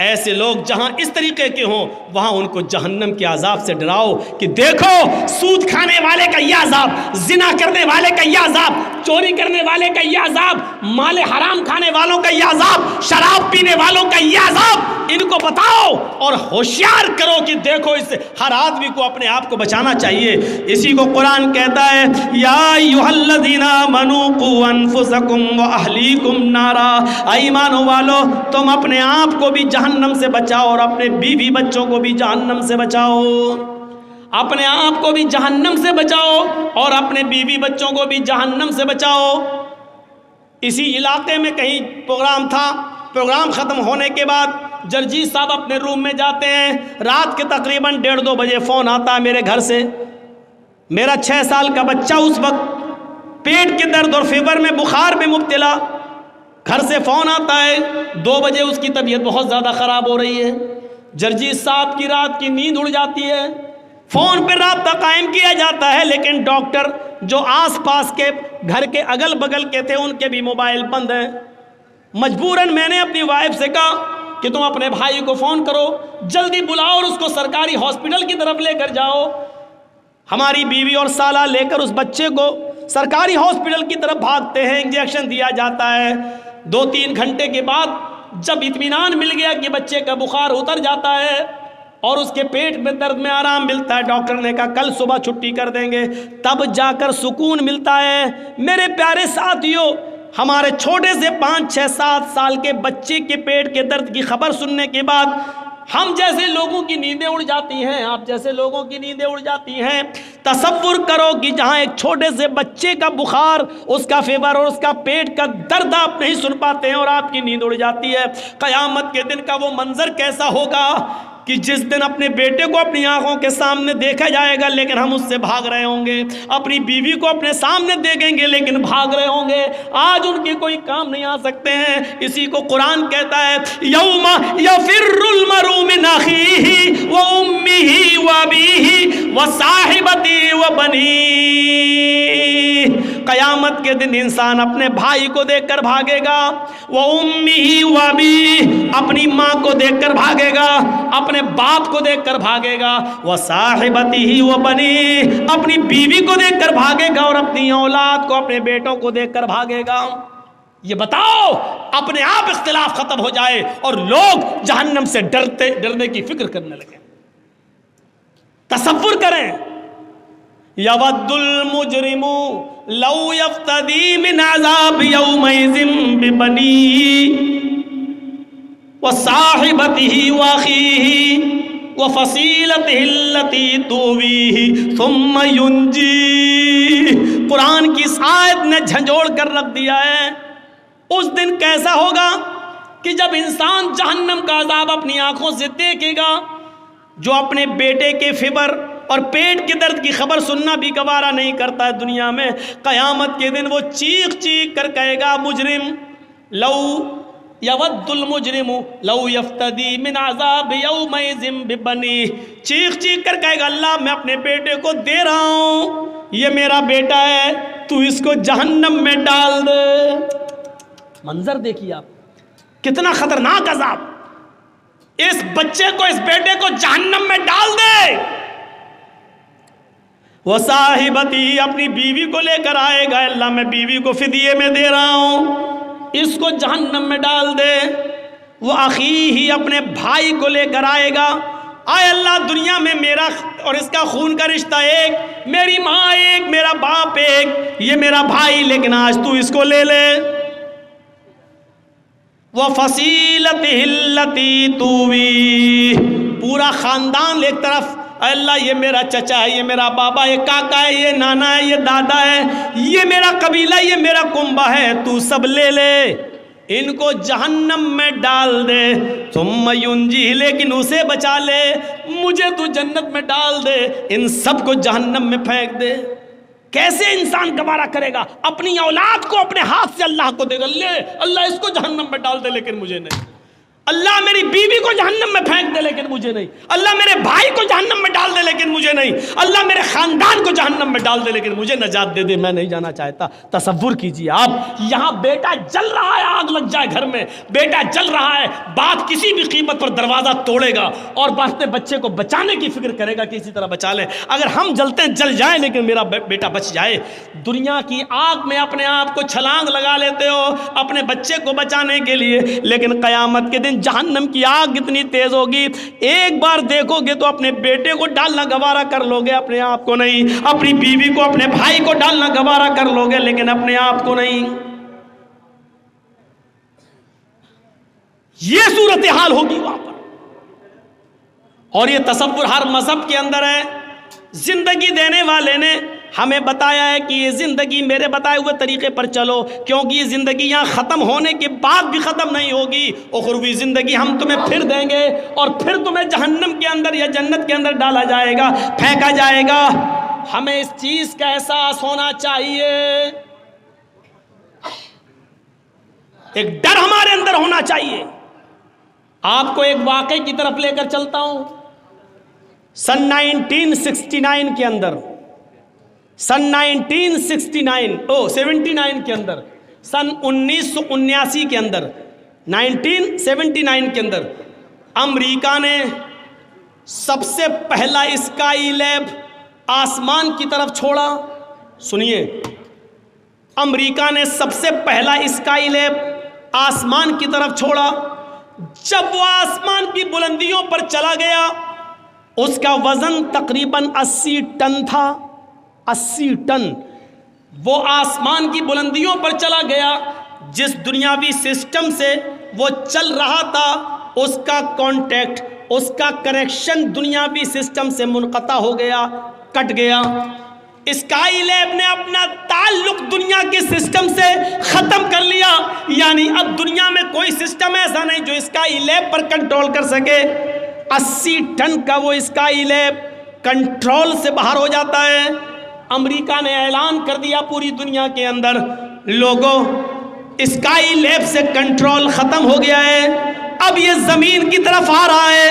ایسے لوگ جہاں اس طریقے کے ہوں وہاں ان کو جہنم کے عذاب سے ڈراؤ کہ دیکھو سود کھانے والے کا یہ عذاب، زنا کرنے والے کا یہ عذاب، چوری کرنے والے کا یہ عذاب، مال حرام کھانے والوں کا یہ عذاب، شراب پینے والوں کا یہ عذاب، ان کو بتاؤ اور ہوشیار کرو کہ دیکھو اس سے ہر آدمی کو اپنے آپ کو بچانا چاہیے۔ اسی کو قرآن کہتا ہے یا ایھا الذین آمنوا قوا انفسکم واہلیکم نارا، ایمانو والو تم اپنے آپ کو بھی جہنم سے بچاؤ اور اپنے بیوی بچوں کو بھی جہنم سے بچاؤ، اپنے آپ کو بھی جہنم سے بچاؤ اور اپنے بیوی بچوں کو بھی جہنم سے بچاؤ۔ اسی علاقے میں کہیں پروگرام تھا، پروگرام ختم ہونے کے بعد جرجیت صاحب اپنے روم میں جاتے ہیں، رات کے تقریباً 1:30 بجے فون آتا ہے میرے گھر سے، میرا 6 سال کا بچہ اس وقت پیٹ کے درد اور فیور میں بخار میں مبتلا، گھر سے فون آتا ہے 2 بجے اس کی طبیعت بہت زیادہ خراب ہو رہی ہے، جرجیت صاحب کی رات کی نیند اڑ جاتی ہے، فون پہ رابطہ قائم کیا جاتا ہے لیکن ڈاکٹر جو آس پاس کے گھر کے اگل بگل کے تھے ان کے بھی موبائل بند ہیں۔ مجبوراً میں نے اپنی وائف سے کہا کہ تم اپنے بھائی کو فون کرو، جلدی بلاؤ اور اس کو سرکاری ہاسپٹل کی طرف لے کر جاؤ۔ ہماری بیوی اور سالہ لے کر اس بچے کو سرکاری ہاسپٹل کی طرف بھاگتے ہیں، انجیکشن دیا جاتا ہے۔ 2-3 گھنٹے کے بعد جب اطمینان مل گیا کہ بچے کا بخار اتر جاتا ہے اور اس کے پیٹ میں درد میں آرام ملتا ہے، ڈاکٹر نے کہا کل صبح چھٹی کر دیں گے، تب جا کر سکون ملتا ہے۔ میرے پیارے ساتھیوں، ہمارے چھوٹے سے 5, 6, 7 سال کے بچے کے پیٹ کے درد کی خبر سننے کے بعد ہم جیسے لوگوں کی نیندیں اڑ جاتی ہیں، آپ جیسے لوگوں کی نیندیں اڑ جاتی ہیں۔ تصور کرو کہ جہاں ایک چھوٹے سے بچے کا بخار، اس کا فیور اور اس کا پیٹ کا درد آپ نہیں سن پاتے ہیں اور آپ کی نیند اڑ جاتی ہے، قیامت کے دن کا وہ منظر کیسا ہوگا کہ جس دن اپنے بیٹے کو اپنی آنکھوں کے سامنے دیکھا جائے گا لیکن ہم اس سے بھاگ رہے ہوں گے، اپنی بیوی کو اپنے سامنے دیکھیں گے لیکن بھاگ رہے ہوں گے، آج ان کے کوئی کام نہیں آ سکتے ہیں۔ اسی کو قرآن کہتا ہے یوم یفر المرء من اخیہ وامہ وابیہ وصاحبتہ وبنیہ، قیامت کے دن انسان اپنے بھائی کو دیکھ کر بھاگے گا، وامہ وابیہ اپنی ماں کو دیکھ کر بھاگے گا، اپنے باپ کو دیکھ کر بھاگے گا، وصاحبتہ وبنیہ اپنی بیوی کو دیکھ کر بھاگے گا اور اپنی اولاد کو، اپنے بیٹوں کو دیکھ کر بھاگے گا۔ یہ بتاؤ اپنے آپ اختلاف ختم ہو جائے اور لوگ جہنم سے ڈرنے کی فکر کرنے لگے۔ تصور کریں یود المجرم لو یفتدی من عذاب یومئذ ببنیہ وصاحبتہ واخیہ وفصیلتہ التی تؤویہ ثم ینجیہ۔ قرآن کی اس آیت نے جھنجھوڑ کر رکھ دیا ہے۔ اس دن کیسا ہوگا کہ جب انسان جہنم کا عذاب اپنی آنکھوں سے دیکھے گا، جو اپنے بیٹے کے فیور اور پیٹ کے درد کی خبر سننا بھی گوارا نہیں کرتا ہے دنیا میں، قیامت کے دن وہ چیخ چیخ کر کہے گا مجرم لو یود المجرم لو یفتدی من عذاب یومئذ ببنیہ، چیخ چیخ کر کہے گا اللہ میں اپنے بیٹے کو دے رہا ہوں، یہ میرا بیٹا ہے، تو اس کو جہنم میں ڈال دے۔ منظر دیکھیے آپ، کتنا خطرناک عذاب، اس بچے کو، اس بیٹے کو جہنم میں ڈال دے۔ وہ صاحبتی اپنی بیوی کو لے کر آئے گا، اللہ میں بیوی کو فدیے میں دے رہا ہوں، اس کو جہنم میں ڈال دے۔ وہ اخیہ اپنے بھائی کو لے کر آئے گا، آئے اللہ دنیا میں میرا اور اس کا خون کا رشتہ ایک، میری ماں ایک، میرا باپ ایک، یہ میرا بھائی، لیکن آج تو اس کو لے لے۔ وفصیلتہ التی تؤویہ، پورا خاندان ایک طرف، اے اللہ یہ میرا چچا ہے، یہ میرا بابا، یہ کاکا ہے، یہ نانا ہے، یہ دادا ہے، یہ میرا قبیلہ، یہ میرا کنبہ ہے، تو سب لے لے، ان کو جہنم میں ڈال دے۔ ثم ینجیہ لیکن اسے بچا لے، مجھے تو جنت میں ڈال دے، ان سب کو جہنم میں پھینک دے۔ کیسے انسان گوارا کرے گا اپنی اولاد کو اپنے ہاتھ سے اللہ کو دے گا، لے اللہ اس کو جہنم میں ڈال دے لیکن مجھے نہیں، اللہ میری بیوی کو جہنم میں پھینک دے لیکن مجھے نہیں، اللہ میرے بھائی کو جہنم میں ڈال دے لیکن مجھے نہیں، اللہ میرے خاندان کو جہنم میں ڈال دے لیکن مجھے نجات دے دے، میں نہیں جانا چاہتا۔ تصور کیجئے آپ، یہاں بیٹا جل رہا ہے، آگ لگ جائے گھر میں، بیٹا جل رہا ہے، باپ کسی بھی قیمت پر دروازہ توڑے گا اور اپنے بچے کو بچانے کی فکر کرے گا کہ اسی طرح بچا لیں، اگر ہم جلتے ہیں جل جائیں لیکن میرا بیٹا بچ جائے۔ دنیا کی آگ میں اپنے آپ کو چھلانگ لگا لیتے ہو اپنے بچے کو بچانے کے لیے، لیکن قیامت کے دن جہنم کی آگ کتنی تیز ہوگی، ایک بار دیکھو گے تو اپنے بیٹے کو ڈالنا گوارا کر لو گے، اپنے آپ کو نہیں، اپنی بیوی کو اپنے بھائی کو ڈالنا گوارا کر لو گے لیکن اپنے آپ کو نہیں۔ یہ صورتحال ہوگی وہاں پر، اور یہ تصور ہر مذہب کے اندر ہے۔ زندگی دینے والے نے ہمیں بتایا ہے کہ یہ زندگی میرے بتائے ہوئے طریقے پر چلو، کیونکہ یہ زندگی یہاں ختم ہونے کے بعد بھی ختم نہیں ہوگی، اخروی زندگی ہم تمہیں پھر دیں گے اور پھر تمہیں جہنم کے اندر یا جنت کے اندر ڈالا جائے گا، پھینکا جائے گا۔ ہمیں اس چیز کا احساس ہونا چاہیے، ایک ڈر ہمارے اندر ہونا چاہیے۔ آپ کو ایک واقعے کی طرف لے کر چلتا ہوں۔ سن 1969 کے اندر، سن 1979 کے اندر، سن 1979 کے اندر، 1979 کے اندر امریکہ نے سب سے پہلا اسکائی لیب آسمان کی طرف چھوڑا۔ سنیے، امریکہ نے سب سے پہلا اسکائی لیب آسمان کی طرف چھوڑا۔ جب وہ آسمان کی بلندیوں پر چلا گیا، اس کا وزن تقریباً 80 ٹن تھا، 80 ٹن۔ وہ آسمان کی بلندیوں پر چلا گیا، جس دنیاوی سسٹم سے وہ چل رہا تھا اس کا کانٹیکٹ، اس کا کنیکشن دنیاوی سسٹم سے منقطع ہو گیا، کٹ گیا۔ اسکائی لیب نے اپنا تعلق دنیا کے سسٹم سے ختم کر لیا، یعنی اب دنیا میں کوئی سسٹم ایسا نہیں جو اسکائی لیب پر کنٹرول کر سکے۔ 80 ٹن کا وہ اسکائی لیب کنٹرول سے باہر ہو جاتا ہے۔ امریکہ نے اعلان کر دیا پوری دنیا کے اندر، لوگوں اسکائی لیب سے کنٹرول ختم ہو گیا ہے، اب یہ زمین کی طرف آ رہا ہے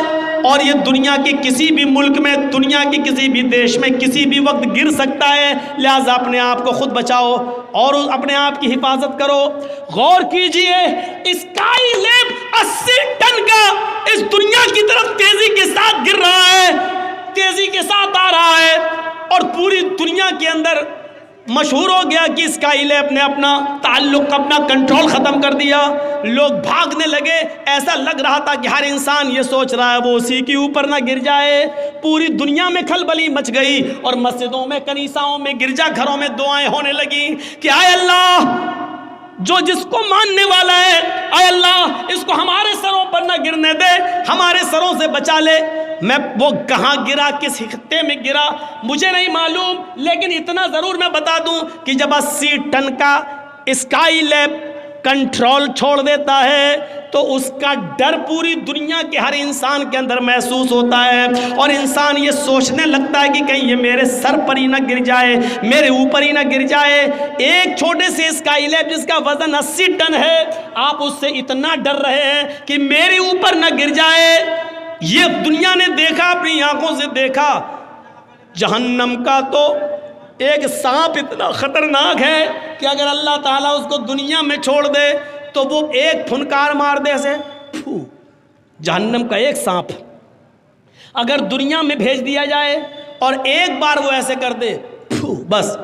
اور یہ دنیا کے کسی بھی ملک میں، دنیا کے کسی بھی دیش میں کسی بھی وقت گر سکتا ہے، لہٰذا اپنے آپ کو خود بچاؤ اور اپنے آپ کی حفاظت کرو۔ غور کیجئے، اسکائی لیب 80 ٹن کا اس دنیا کی طرف تیزی کے ساتھ گر رہا ہے، تیزی کے ساتھ آ رہا ہے، اور پوری دنیا کے اندر مشہور ہو گیا کہ اسکائی لیب نے اپنا تعلق، اپنا کنٹرول ختم کر دیا۔ لوگ بھاگنے لگے، ایسا لگ رہا تھا کہ ہر انسان یہ سوچ رہا ہے وہ اسی کے اوپر نہ گر جائے۔ پوری دنیا میں کھلبلی مچ گئی اور مسجدوں میں، کنیساؤں میں، گرجا گھروں میں دعائیں ہونے لگیں کہ اے اللہ، جو جس کو ماننے والا ہے، اے اللہ اس کو ہمارے سروں پر نہ گرنے دے، ہمارے سروں سے بچا لے۔ میں وہ کہاں گرا، کس خطے میں گرا مجھے نہیں معلوم، لیکن اتنا ضرور میں بتا دوں کہ جب 80 ٹن کا اسکائی لیب کنٹرول چھوڑ دیتا ہے تو اس کا ڈر پوری دنیا کے ہر انسان کے اندر محسوس ہوتا ہے، اور انسان یہ سوچنے لگتا ہے کہ کہیں یہ میرے سر پر ہی نہ گر جائے، میرے اوپر ہی نہ گر جائے۔ ایک چھوٹے سے اسکائی لیب جس کا وزن 80 ٹن ہے، آپ اس سے اتنا ڈر رہے ہیں کہ میرے اوپر نہ گر جائے۔ یہ دنیا نے دیکھا، اپنی آنکھوں سے دیکھا۔ جہنم کا تو ایک سانپ اتنا خطرناک ہے کہ اگر اللہ تعالیٰ اس کو دنیا میں چھوڑ دے تو وہ ایک پھنکار مار دے ایسے، جہنم کا ایک سانپ اگر دنیا میں بھیج دیا جائے اور ایک بار وہ ایسے کر دے بس،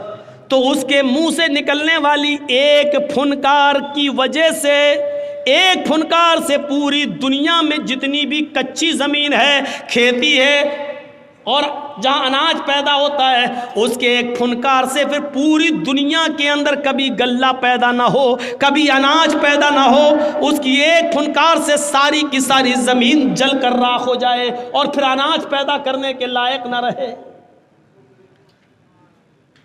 تو اس کے منہ سے نکلنے والی ایک پھنکار کی وجہ سے، ایک پھنکار سے پوری دنیا میں جتنی بھی کچی زمین ہے، کھیتی ہے اور جہاں اناج پیدا ہوتا ہے، اس کے ایک پھنکار سے پھر پوری دنیا کے اندر کبھی غلہ پیدا نہ ہو، کبھی اناج پیدا نہ ہو، اس کی ایک پھنکار سے ساری کی ساری زمین جل کر راکھ ہو جائے اور پھر اناج پیدا کرنے کے لائق نہ رہے۔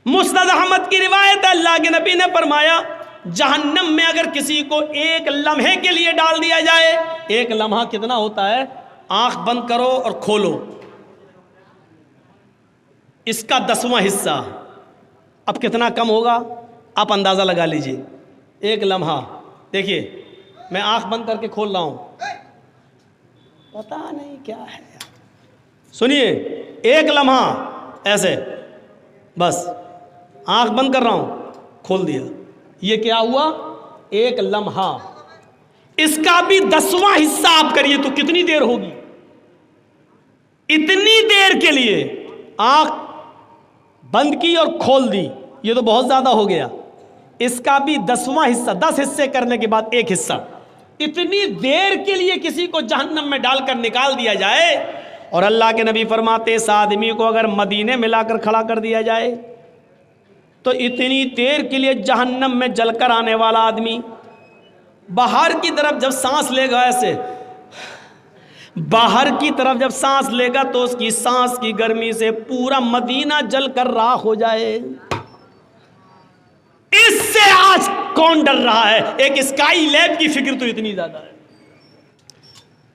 مسند احمد کی روایت ہے، اللہ کے نبی نے فرمایا جہنم میں اگر کسی کو ایک لمحے کے لیے ڈال دیا جائے، ایک لمحہ کتنا ہوتا ہے، آنکھ بند کرو اور کھولو، اس کا 10واں حصہ، اب کتنا کم ہوگا آپ اندازہ لگا لیجئے۔ ایک لمحہ، دیکھیے میں آنکھ بند کر کے کھول رہا ہوں، پتا نہیں کیا ہے. سنیے ایک لمحہ ایسے بس آنکھ بند کر رہا ہوں, کھول دیا, یہ کیا ہوا؟ ایک لمحہ. اس کا بھی 10واں حصہ آپ کریے تو کتنی دیر ہوگی؟ اتنی دیر کے لیے آنکھ بند کی اور کھول دی, یہ تو بہت زیادہ ہو گیا. اس کا بھی 10واں حصہ, 10 حصے کرنے کے بعد ایک حصہ, اتنی دیر کے لیے کسی کو جہنم میں ڈال کر نکال دیا جائے. اور اللہ کے نبی فرماتے اس آدمی کو اگر مدینے میں لا کر کھڑا کر دیا جائے تو اتنی دیر کے لیے جہنم میں جل کر آنے والا آدمی باہر کی طرف جب سانس لے گا, ایسے باہر کی طرف جب سانس لے گا تو اس کی سانس کی گرمی سے پورا مدینہ جل کر راکھ ہو جائے. اس سے آج کون ڈر رہا ہے؟ ایک اسکائی لیب کی فکر تو اتنی زیادہ ہے.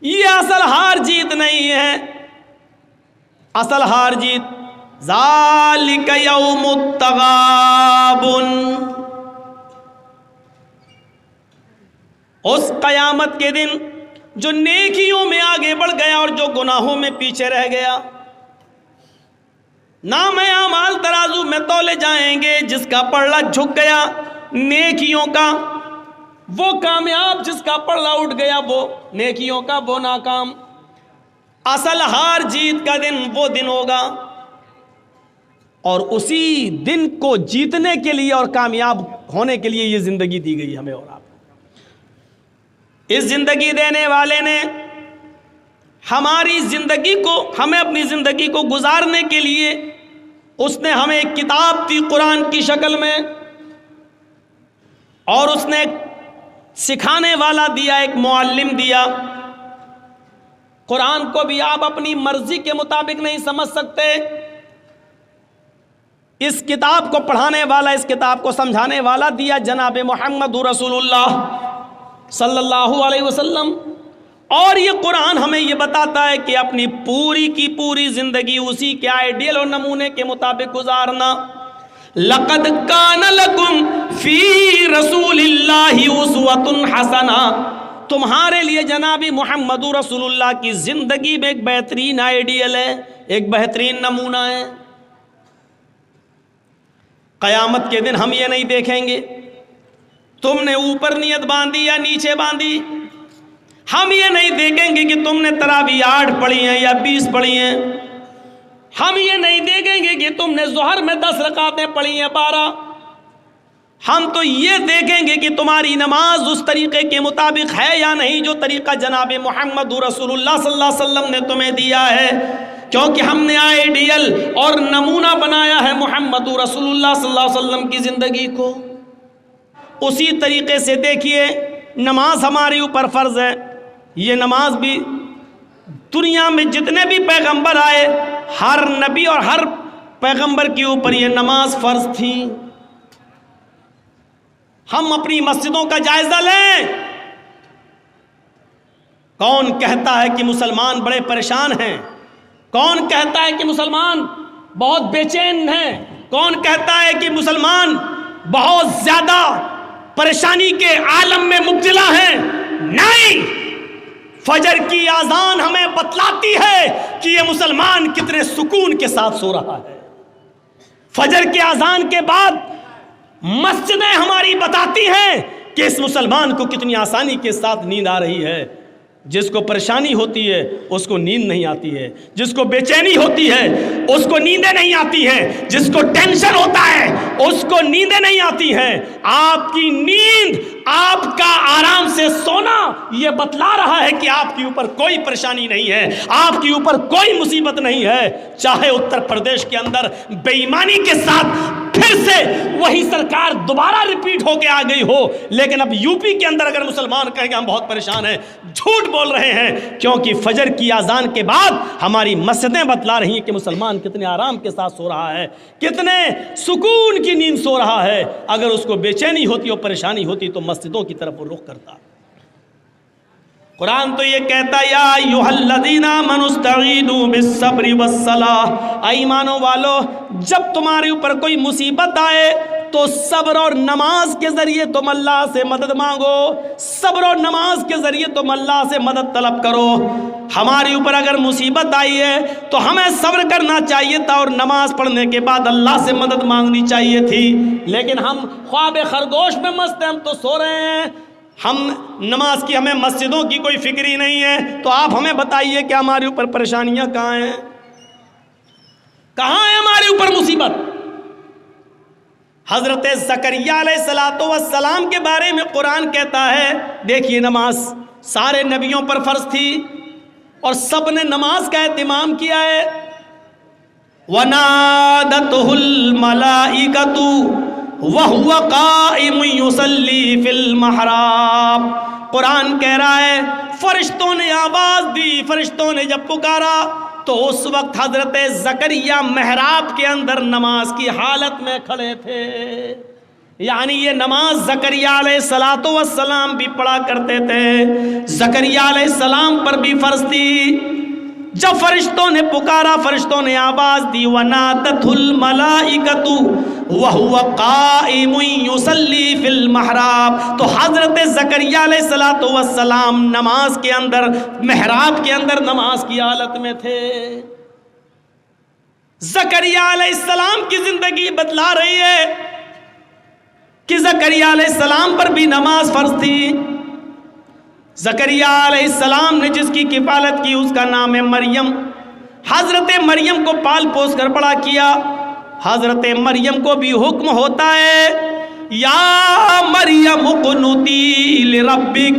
یہ اصل ہار جیت نہیں ہے. اصل ہار جیت ذالک یوم التغابن, اس قیامت کے دن جو نیکیوں میں آگے بڑھ گیا اور جو گناہوں میں پیچھے رہ گیا. نام اعمال ترازو میں تولے جائیں گے, جس کا پلڑا جھک گیا نیکیوں کا وہ کامیاب, جس کا پلڑا اٹھ گیا وہ نیکیوں کا وہ ناکام. اصل ہار جیت کا دن وہ دن ہوگا, اور اسی دن کو جیتنے کے لیے اور کامیاب ہونے کے لیے یہ زندگی دی گئی ہمیں اور آپ. اس زندگی دینے والے نے ہماری زندگی کو, ہمیں اپنی زندگی کو گزارنے کے لیے اس نے ہمیں ایک کتاب دی قرآن کی شکل میں, اور اس نے ایک سکھانے والا دیا, ایک معلم دیا. قرآن کو بھی آپ اپنی مرضی کے مطابق نہیں سمجھ سکتے. اس کتاب کو پڑھانے والا, اس کتاب کو سمجھانے والا دیا جناب محمد رسول اللہ صلی اللہ علیہ وسلم. اور یہ قرآن ہمیں یہ بتاتا ہے کہ اپنی پوری کی پوری زندگی اسی کے آئیڈیل اور نمونے کے مطابق گزارنا. لقد کان لکم فی رسول اللہ اسوۃ حسنہ, تمہارے لیے جناب محمد رسول اللہ کی زندگی میں ایک بہترین آئیڈیل ہے, ایک بہترین نمونہ ہے. قیامت کے دن ہم یہ نہیں دیکھیں گے تم نے اوپر نیت باندھی یا نیچے باندھی. ہم یہ نہیں دیکھیں گے کہ تم نے تراویح 8 پڑھی ہیں یا 20 پڑھی ہیں. ہم یہ نہیں دیکھیں گے کہ تم نے ظہر میں 10 رکعتیں پڑھی ہیں 12. ہم تو یہ دیکھیں گے کہ تمہاری نماز اس طریقے کے مطابق ہے یا نہیں جو طریقہ جناب محمد رسول اللہ صلی اللہ علیہ وسلم نے تمہیں دیا ہے. کیونکہ ہم نے آئیڈیل اور نمونہ بنایا ہے محمد رسول اللہ صلی اللہ علیہ وسلم کی زندگی کو. اسی طریقے سے دیکھیے نماز ہمارے اوپر فرض ہے. یہ نماز بھی دنیا میں جتنے بھی پیغمبر آئے ہر نبی اور ہر پیغمبر کے اوپر یہ نماز فرض تھی. ہم اپنی مسجدوں کا جائزہ لیں. کون کہتا ہے کہ مسلمان بڑے پریشان ہیں؟ کون کہتا ہے کہ مسلمان بہت بے چین ہیں؟ کون کہتا ہے کہ مسلمان بہت زیادہ پریشانی کے عالم میں مبتلا ہیں؟ نہیں. فجر کی اذان ہمیں بتلاتی ہے کہ یہ مسلمان کتنے سکون کے ساتھ سو رہا ہے. فجر کی اذان کے بعد مسجدیں ہماری بتاتی ہیں کہ اس مسلمان کو کتنی آسانی کے ساتھ نیند آ رہی ہے. جس کو پریشانی ہوتی ہے اس کو نیند نہیں آتی ہے, جس کو بے چینی ہوتی ہے اس کو نیندیں نہیں آتی ہیں, جس کو ٹینشن ہوتا ہے اس کو نیندیں نہیں آتی ہیں. آپ کی نیند, آپ کا آرام سے سونا یہ بتلا رہا ہے کہ آپ کے اوپر کوئی پریشانی نہیں ہے, آپ کے اوپر کوئی مصیبت نہیں ہے. چاہے اتر پردیش کے اندر بے ایمانی کے ساتھ پھر سے وہی سرکار دوبارہ ریپیٹ ہو کے آ گئی ہو, لیکن اب یو پی کے اندر اگر مسلمان کہیں کہ ہم بہت پریشان ہیں, جھوٹ بول رہے ہیں. کیونکہ فجر کی اذان کے بعد ہماری مسجدیں بتلا رہی ہیں کہ مسلمان کتنے آرام کے ساتھ سو رہا ہے, کتنے سکون کی نیند سو رہا ہے. اگر اس کو بے چینی ہوتی اور پریشانی ہوتی تو مسجدوں کی طرف وہ رخ کرتا. قرآن تو یہ کہتا ہے یا ایھا الذین آمنوا استعینوا بالصبر والصلاۃ, ایمانوں والو جب تمہارے اوپر کوئی مصیبت آئے تو صبر اور نماز کے ذریعے تم اللہ سے مدد مانگو, صبر اور نماز کے ذریعے تم اللہ سے مدد طلب کرو. ہمارے اوپر اگر مصیبت آئی ہے تو ہمیں صبر کرنا چاہیے تھا اور نماز پڑھنے کے بعد اللہ سے مدد مانگنی چاہیے تھی، لیکن ہم خواب خرگوش میں مست ہیں، ہم تو سو رہے ہیں، ہم نماز کی ہمیں مسجدوں کی کوئی فکر ہی نہیں ہے۔ تو آپ ہمیں بتائیے کہ ہمارے اوپر پریشانیاں کہاں ہیں، کہاں ہے ہمارے اوپر مصیبت؟ حضرت زکریا علیہ السلام کے بارے میں قرآن کہتا ہے، دیکھیے نماز سارے نبیوں پر فرض تھی اور سب نے نماز کا اہتمام کیا ہے۔ وَنَادَتْهُ الْمَلَائِكَةُ وَهُوَ قَائِمٌ يُصَلِّي فِي الْمِحْرَابِ، قرآن کہہ رہا ہے فرشتوں نے آواز دی، فرشتوں نے جب پکارا تو اس وقت حضرت زکریا محراب کے اندر نماز کی حالت میں کھڑے تھے۔ یعنی یہ نماز زکریا علیہ السلام بھی پڑھا کرتے تھے، زکریا علیہ السلام پر بھی فرض تھی۔ جب فرشتوں نے پکارا، فرشتوں نے آواز دی، وَنَادَتْهُ الْمَلَائِكَةُ وَهُوَ قَائِمٌ يُصَلِّي فِي الْمِحْرَابِ، تو حضرت زکریا علیہ السلام نماز کے اندر، محراب کے اندر نماز کی حالت میں تھے۔ زکریا علیہ السلام کی زندگی بتلا رہی ہے کہ زکریا علیہ السلام پر بھی نماز فرض تھی۔ زکریا علیہ السلام نے جس کی کفالت کی اس کا نام ہے مریم۔ حضرت مریم کو پال پوس کر بڑا کیا۔ حضرت مریم کو بھی حکم ہوتا ہے، یا مریم اقنتی لربک،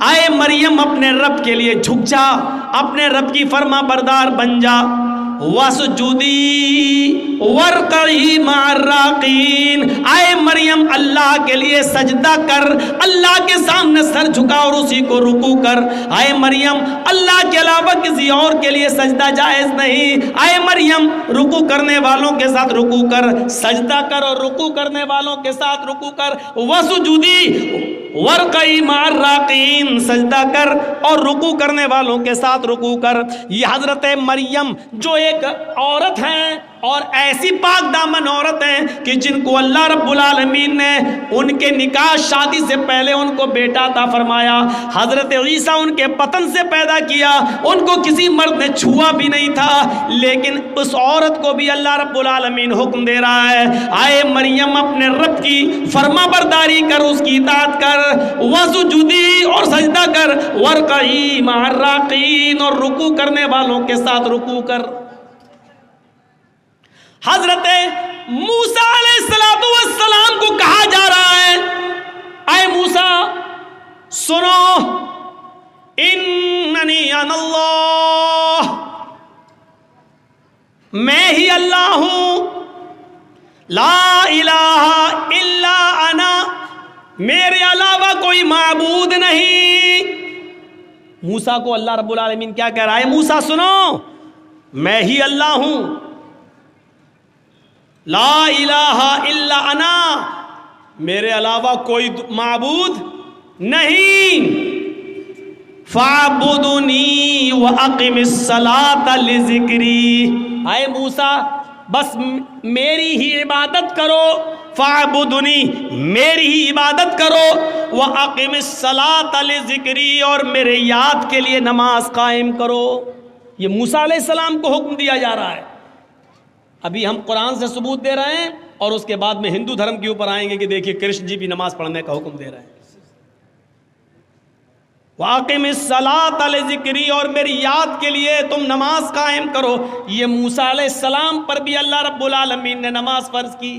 اے مریم اپنے رب کے لیے جھک جا، اپنے رب کی فرما بردار بن جا۔ وَاسْجُدِي وَارْكَعِي مَعَ الرَّاكِعِينَ، اے مریم اللہ کے لیے سجدہ کر، اللہ کے سامنے سر جھکا اور اسی کو رکوع کر۔ اے مریم اللہ کے علاوہ کسی اور کے لیے سجدہ جائز نہیں۔ اے مریم رکوع کرنے والوں کے ساتھ رکوع کر، سجدہ کر اور رکوع کرنے والوں کے ساتھ رکوع کر۔ وَاسْجُدِي وَارْكَعِي مَعَ الرَّاكِعِينَ، سجدہ کر اور رکوع کرنے والوں کے ساتھ رکوع کر۔ یہ حضرت مریم جو ایک عورت ہیں اور ایسی پاک دامن عورت ہیں کہ جن کو اللہ رب العالمین نے ان کے نکاح شادی سے پہلے ان کو بیٹا عطا فرمایا۔ حضرت عیسیٰ ان کے بطن سے پیدا کیا، ان کو کسی مرد نے چھوا بھی نہیں تھا، لیکن اس عورت کو بھی اللہ رب العالمین حکم دے رہا ہے، اے مریم اپنے رب کی فرما برداری کر، اس کی اطاعت کر، وَاسْجُدِي اور سجدہ کر، وَارْكَعِي مَعَ الرَّاكِعِينَ اور رکوع کرنے والوں کے ساتھ رکوع کر۔ حضرت موسیٰ علیہ السلام کو کہا جا رہا ہے، اے موسیٰ سنو، اننی انا اللہ، میں ہی اللہ ہوں، لا الہ الا انا، میرے علاوہ کوئی معبود نہیں۔ موسیٰ کو اللہ رب العالمین کیا کہہ رہا ہے؟ موسیٰ سنو، میں ہی اللہ ہوں، لا الہ الا انا، میرے علاوہ کوئی معبود نہیں، فاعبدنی واقم الصلاۃ لذکری، اے موسیٰ بس میری ہی عبادت کرو، فاعبدنی میری ہی عبادت کرو، واقم الصلاۃ لذکری اور میرے یاد کے لیے نماز قائم کرو۔ یہ موسیٰ علیہ السلام کو حکم دیا جا رہا ہے۔ ابھی ہم قرآن سے ثبوت دے رہے ہیں اور اس کے بعد میں ہندو دھرم کے اوپر آئیں گے کہ دیکھیے کرشن جی بھی نماز پڑھنے کا حکم دے رہے ہیں۔ واقم الصلاۃ لذکری اور میری یاد کے لیے تم نماز قائم کرو۔ یہ موسیٰ علیہ السلام پر بھی اللہ رب العالمین نے نماز فرض کی،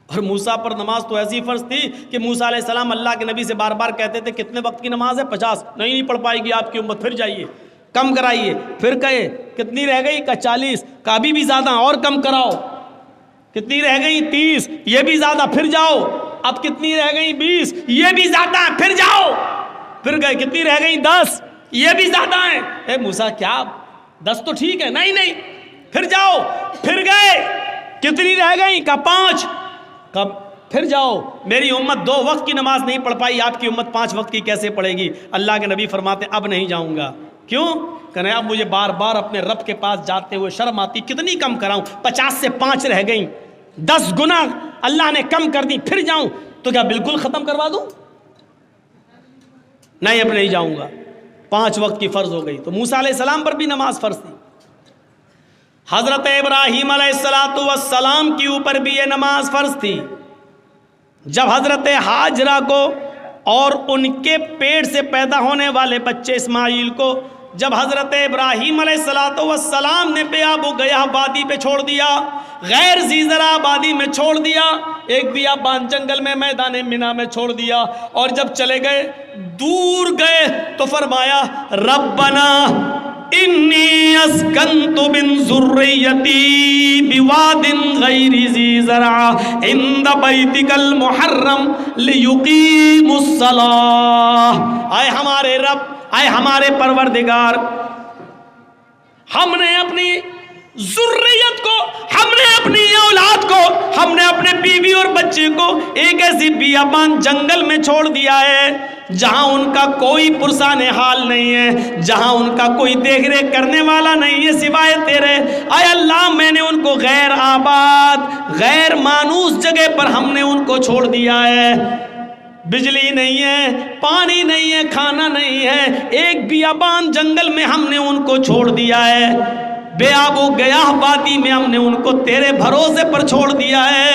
اور موسیٰ پر نماز تو ایسی فرض تھی کہ موسیٰ علیہ السلام اللہ کے نبی سے بار بار کہتے تھے کتنے وقت کی نماز ہے؟ 50۔ نہیں پڑھ پائے گی آپ کی امت، پھر جائیے کم کرائیے، پھر کہے کتنی رہ گئی؟ کا 40، کا بھی زیادہ اور کم کراؤ، کتنی رہ گئی؟ 30، یہ بھی زیادہ، پھر جاؤ، اب کتنی رہ گئی؟ 20، یہ بھی زیادہ ہے، پھر جاؤ، پھر گئے کتنی رہ گئی؟ 10، یہ بھی زیادہ ہیں۔ اے موسیٰ کیا 10 تو ٹھیک ہے، نہیں پھر جاؤ، پھر گئے کتنی رہ گئی؟ کا 5، کب؟ پھر جاؤ، میری امت 2 وقت کی نماز نہیں پڑھ پائی، آپ کی امت 5 وقت کی کیسے پڑھے گی؟ اللہ کے نبی فرماتے اب نہیں جاؤں گا۔ کیوں؟ کہنے اب مجھے بار بار اپنے رب کے پاس جاتے ہوئے شرم آتی، کتنی کم کراؤں؟ 50 سے 5 رہ گئیں، 10 گنا اللہ نے کم کر دی، پھر جاؤں تو کیا بالکل ختم کروا دوں؟ نہیں اب نہیں جاؤں گا۔ 5 وقت کی فرض ہو گئی. تو موسیٰ علیہ السلام پر بھی نماز فرض تھی. حضرت ابراہیم علیہ السلام کے اوپر بھی یہ نماز فرض تھی. جب حضرت ہاجرہ کو اور ان کے پیٹ سے پیدا ہونے والے بچے اسماعیل کو جب حضرت ابراہیم علیہ السلام نے بے آب و گیاہ وادی پہ چھوڑ دیا، غیر ذی زرع وادی میں چھوڑ دیا، ایک بیابان جنگل میں میدان منا میں چھوڑ دیا، اور جب چلے گئے دور گئے تو فرمایا ربنا انی اسکنت من ذریتی بواد غیر ذی زرع عند بیتک المحرم لیقیموا الصلاۃ. اے ہمارے رب، اے ہمارے پروردگار، ہم نے اپنی ذریت کو، ہم نے اپنی اولاد کو، ہم نے اپنے بیوی اور بچے کو ایک ایسی بیابان جنگل میں چھوڑ دیا ہے جہاں ان کا کوئی پرسان حال نہیں ہے، جہاں ان کا کوئی دیکھ ریکھ کرنے والا نہیں ہے سوائے تیرے. اے اللہ، میں نے ان کو غیر آباد، غیر مانوس جگہ پر ہم نے ان کو چھوڑ دیا ہے. بجلی نہیں ہے، پانی نہیں ہے، کھانا نہیں ہے، ایک بیابان جنگل میں ہم نے ان کو چھوڑ دیا ہے. بے آب و گیاہ وادی میں ہم نے ان کو تیرے بھروسے پر چھوڑ دیا ہے.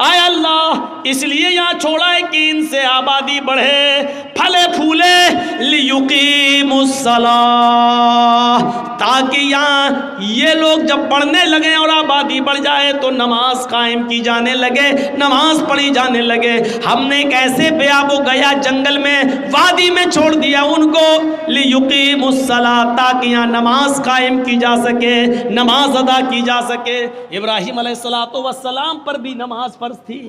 اے اللہ، اس لیے یہاں چھوڑا ہے کہ ان سے آبادی بڑھے، پھلے پھولے، لیقیموا الصلاۃ، تاکہ یہاں یہ لوگ جب پڑھنے لگے اور آبادی بڑھ جائے تو نماز قائم کی جانے لگے، نماز پڑھی جانے لگے. ہم نے ایک ایسے بے آب و گیا جنگل میں، وادی میں چھوڑ دیا ان کو، لیقیموا الصلاۃ، تاکہ یہاں نماز قائم کی جا سکے، نماز ادا کی جا سکے. ابراہیم علیہ السلام پر بھی نماز فرض تھی.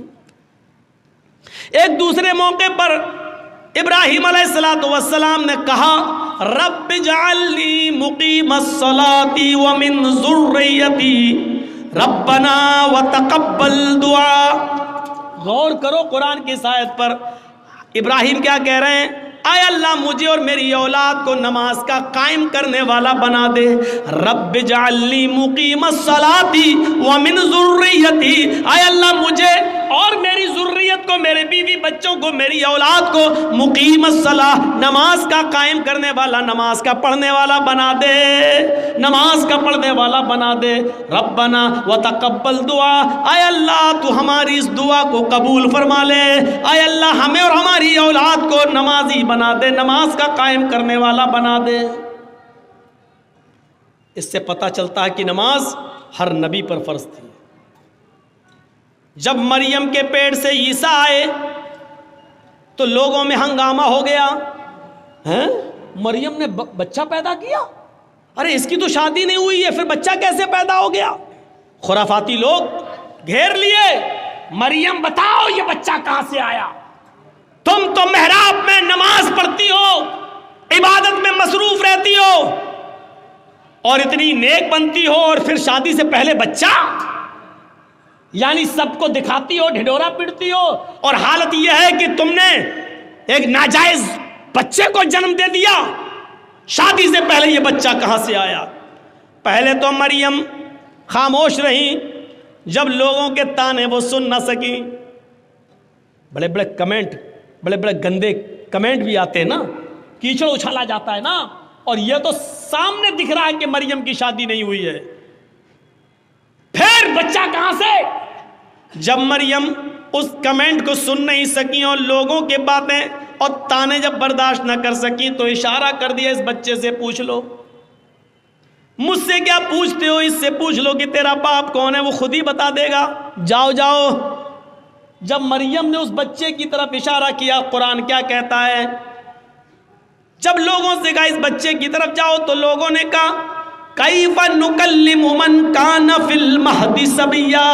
ایک دوسرے موقع پر ابراہیم علیہ السلام نے کہا رب اجعلنی مقیم الصلاۃ ومن ذریتی ربنا وتقبل دعا. غور کرو قرآن کی اس آیت پر. ابراہیم کیا کہہ رہے ہیں؟ اے اللہ، مجھے اور میری اولاد کو نماز کا قائم کرنے والا بنا دے. رب اجعلنی مقیم الصلاۃ ومن ذریتی، اے اللہ مجھے اور میری ذریت کو، میرے بیوی بچوں کو، میری اولاد کو مقیم الصلاۃ، نماز کا قائم کرنے والا، نماز کا پڑھنے والا بنا دے، نماز کا پڑھنے والا بنا دے. ربنا وتقبل دعا، اے اللہ تو ہماری اس دعا کو قبول فرما لے. اے اللہ ہمیں اور ہماری اولاد کو نمازی بنا دے، نماز کا قائم کرنے والا بنا دے. اس سے پتہ چلتا ہے کہ نماز ہر نبی پر فرض تھی. جب مریم کے پیٹ سے عیسیٰ آئے تو لوگوں میں ہنگامہ ہو گیا. مریم نے بچہ پیدا کیا؟ ارے اس کی تو شادی نہیں ہوئی ہے، پھر بچہ کیسے پیدا ہو گیا؟ خرافاتی لوگ گھیر لیے، مریم بتاؤ یہ بچہ کہاں سے آیا؟ تم تو محراب میں نماز پڑھتی ہو، عبادت میں مصروف رہتی ہو اور اتنی نیک بنتی ہو، اور پھر شادی سے پہلے بچہ؟ یعنی سب کو دکھاتی ہو، ڈھڈورا پڑتی ہو، اور حالت یہ ہے کہ تم نے ایک ناجائز بچے کو جنم دے دیا. شادی سے پہلے یہ بچہ کہاں سے آیا؟ پہلے تو مریم خاموش رہی، جب لوگوں کے تانے وہ سن نہ سکی. بڑے بڑے کمنٹ، بڑے بڑے گندے کمنٹ بھی آتے ہیں نا، کیچڑ اچھالا جاتا ہے نا، اور یہ تو سامنے دکھ رہا ہے کہ مریم کی شادی نہیں ہوئی ہے، پھر بچہ کہاں سے؟ جب مریم اس کمنٹ کو سن نہیں سکی اور لوگوں کے باتیں اور تانے جب برداشت نہ کر سکی تو اشارہ کر دیا اس بچے سے پوچھ لو. مجھ سے کیا پوچھتے ہو؟ اس سے پوچھ لو کہ تیرا باپ کون ہے، وہ خود ہی بتا دے گا. جاؤ جاؤ. جب مریم نے اس بچے کی طرف اشارہ کیا، قرآن کیا کہتا ہے؟ جب لوگوں سے کہا اس بچے کی طرف جاؤ تو لوگوں نے کہا کیف نکلم من کان فی المہد صبیا.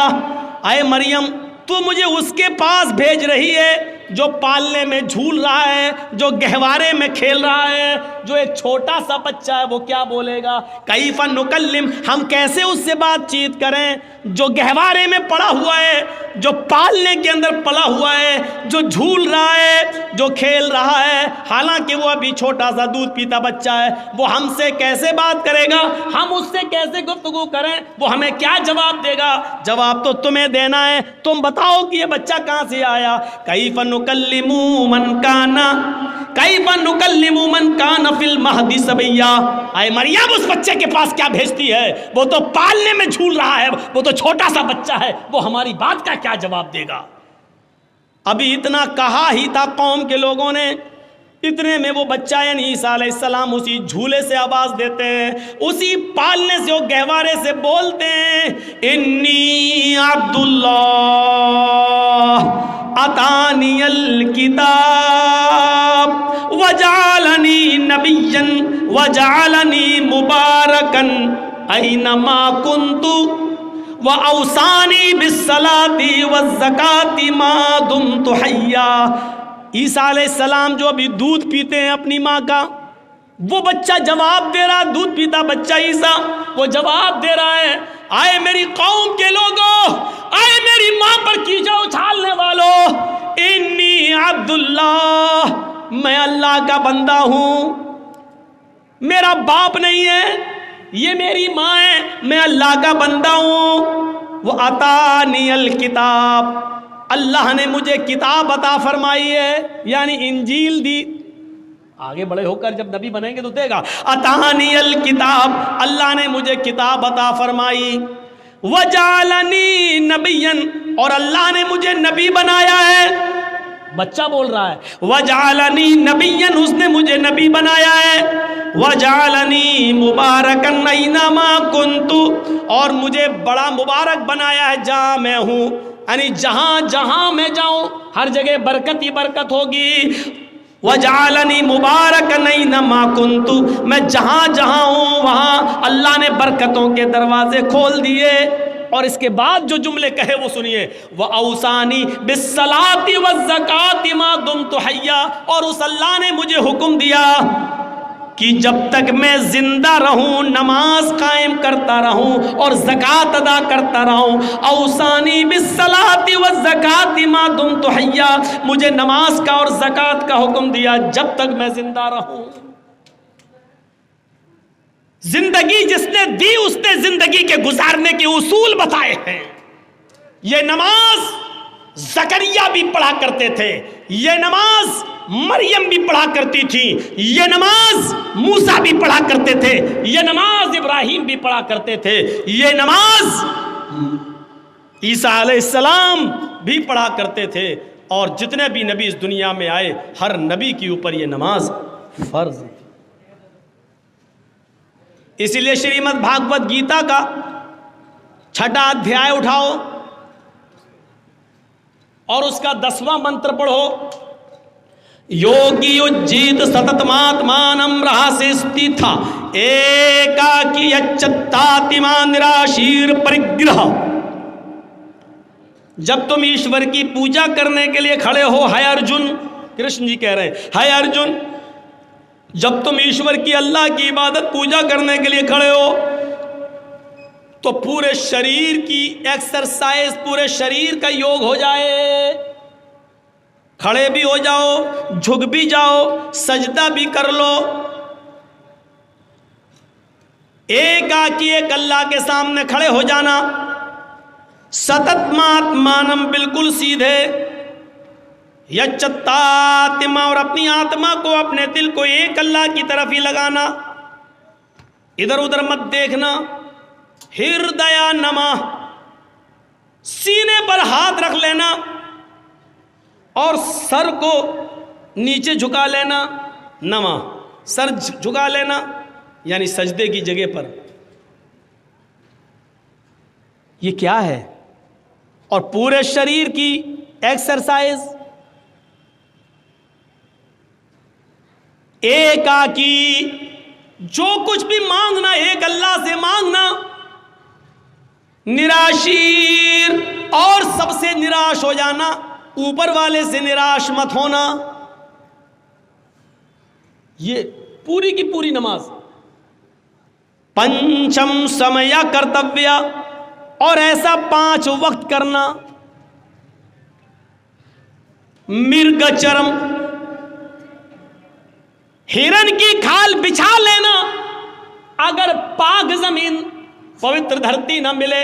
اے مریم، تو مجھے اس کے پاس بھیج رہی ہے جو پالنے میں جھول رہا ہے، جو گہوارے میں کھیل رہا ہے، جو ایک چھوٹا سا بچہ ہے، وہ کیا بولے گا؟ کیف نکلم، ہم کیسے اس سے بات چیت کریں جو گہوارے میں پڑا ہوا ہے، جو پالنے کے اندر پڑا ہوا ہے، جو جھول رہا ہے، جو کھیل رہا ہے، حالانکہ وہ ابھی چھوٹا سا دودھ پیتا بچہ ہے. وہ ہم سے کیسے بات کرے گا؟ ہم اس سے کیسے گفتگو کریں؟ وہ ہمیں کیا جواب دے گا؟ جواب تو تمہیں دینا ہے. تم بتاؤ کہ یہ بچہ کہاں سے آیا. کیف نکلم من کان کیف نکلم من کان فی المہد صبیا، اے مریم اس بچے کے پاس کیا بھیجتی ہے؟ وہ تو پالنے میں جھول رہا ہے، وہ تو چھوٹا سا بچہ ہے، وہ ہماری بات کا کیا جواب دے گا؟ ابھی اتنا کہا ہی تھا قوم کے لوگوں نے، اتنے میں وہ بچہ یعنی عیسیٰ علیہ السلام اسی جھولے سے آواز دیتے ہیں، اسی پالنے سے، وہ گہوارے سے بولتے ہیں، انی عبداللہ اتانی الکتاب وجعلنی نبیا وجعلنی مبارکا اینما کنت وَأَوْصَانِي بِالصَّلَاةِ وَالزَّكَاةِ مَا دُمْتُ حَيًّا۔ عیسیٰ علیہ السلام جو ابھی دودھ پیتے ہیں اپنی ماں کا، وہ بچہ جواب دے رہا، دودھ پیتا بچہ عیسیٰ وہ جواب دے رہا ہے، آئے میری قوم کے لوگوں، آئے میری ماں پر کیچڑ اچھالنے والوں، انی عبداللہ، میں اللہ کا بندہ ہوں، میرا باپ نہیں ہے، یہ میری ماں ہے، میں اللہ کا بندہ ہوں۔ وہ اتانی الکتاب، اللہ نے مجھے کتاب عطا فرمائی ہے، یعنی انجیل دی، آگے بڑے ہو کر جب نبی بنیں گے تو دے گا، اتانی الکتاب، اللہ نے مجھے کتاب عطا فرمائی، وجعلنی نبیا، اور اللہ نے مجھے نبی بنایا ہے، بچہ بول رہا ہے، وجعلنی نبیا، اس نے مجھے نبی بنایا ہے، وجعلنی مبارکا اینما کنت، اور مجھے بڑا مبارک بنایا ہے جہاں میں ہوں، یعنی جہاں جہاں میں جاؤں ہر جگہ برکت ہی برکت ہوگی، وجعلنی مبارکا اینما کنت، میں جہاں جہاں ہوں وہاں اللہ نے برکتوں کے دروازے کھول دیے۔ اور اس کے بعد جو جملے کہے وہ سنیے، وَأَوْصَانِي بِالصَّلَاةِ وَالزَّكَاةِ مَا دُمْتُ حَيًّا، اور اس اللہ نے مجھے حکم دیا کہ جب تک میں زندہ رہوں نماز قائم کرتا رہوں اور زکوٰۃ ادا کرتا رہوں۔ اوصانی بالصلاۃ والزکوٰۃ ما دمت حیا، مجھے نماز کا اور زکوٰۃ کا حکم دیا جب تک میں زندہ رہوں۔ زندگی جس نے دی اس نے زندگی کے گزارنے کے اصول بتائے ہیں۔ یہ نماز زکریا بھی پڑھا کرتے تھے، یہ نماز مریم بھی پڑھا کرتی تھی، یہ نماز موسیٰ بھی پڑھا کرتے تھے، یہ نماز ابراہیم بھی پڑھا کرتے تھے، یہ نماز عیسیٰ علیہ السلام بھی پڑھا کرتے تھے، اور جتنے بھی نبی اس دنیا میں آئے ہر نبی کے اوپر یہ نماز فرض ہے۔ اسی لیے شریمد بھاگوت گیتا کا 6واں ادھیائے اٹھاؤ اور اس کا 10واں منتر پڑھو، یوگی اجیت ستتماتمانم رہاسیستی تھا ایکاکی اچتاتما نراشیر پرگرہ۔ جب تم ایشور کی پوجا کرنے کے لیے کھڑے ہو، ہے ارجن، کرشن جی کہہ رہے ہیں، ہے ارجن، جب تم ایشور کی اللہ کی عبادت پوجا کرنے کے لیے کھڑے ہو تو پورے شریر کی ایکسرسائز، پورے شریر کا یوگ ہو جائے، کھڑے بھی ہو جاؤ، جھک بھی جاؤ، سجدہ بھی کر لو، ایک آکی ایک اللہ کے سامنے کھڑے ہو جانا، ستتماتمانم بالکل سیدھے، یچتاتما اور اپنی آتما کو، اپنے دل کو ایک اللہ کی طرف ہی لگانا، ادھر ادھر مت دیکھنا، ہردیا نما، سینے پر ہاتھ رکھ لینا اور سر کو نیچے جھکا لینا، نما سر جھکا لینا یعنی سجدے کی جگہ پر۔ یہ کیا ہے؟ اور پورے شریر کی ایکسرسائز، ایک آکی، جو کچھ بھی مانگنا ایک اللہ سے مانگنا، نراشیر اور سب سے نراش ہو جانا، اوپر والے سے نراش مت ہونا۔ یہ پوری کی پوری نماز۔ پنچم سمیا کرتویہ، اور ایسا 5 وقت کرنا۔ مرگ چرم، ہرن کی کھال بچھا لینا، اگر پاک زمین پوتر دھرتی نہ ملے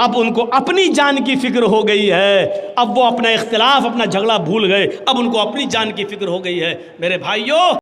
اب ان کو اپنی جان کی فکر ہو گئی ہے، اب وہ اپنا اختلاف اپنا جھگڑا بھول گئے، اب ان کو اپنی جان کی فکر ہو گئی ہے۔ میرے بھائیوں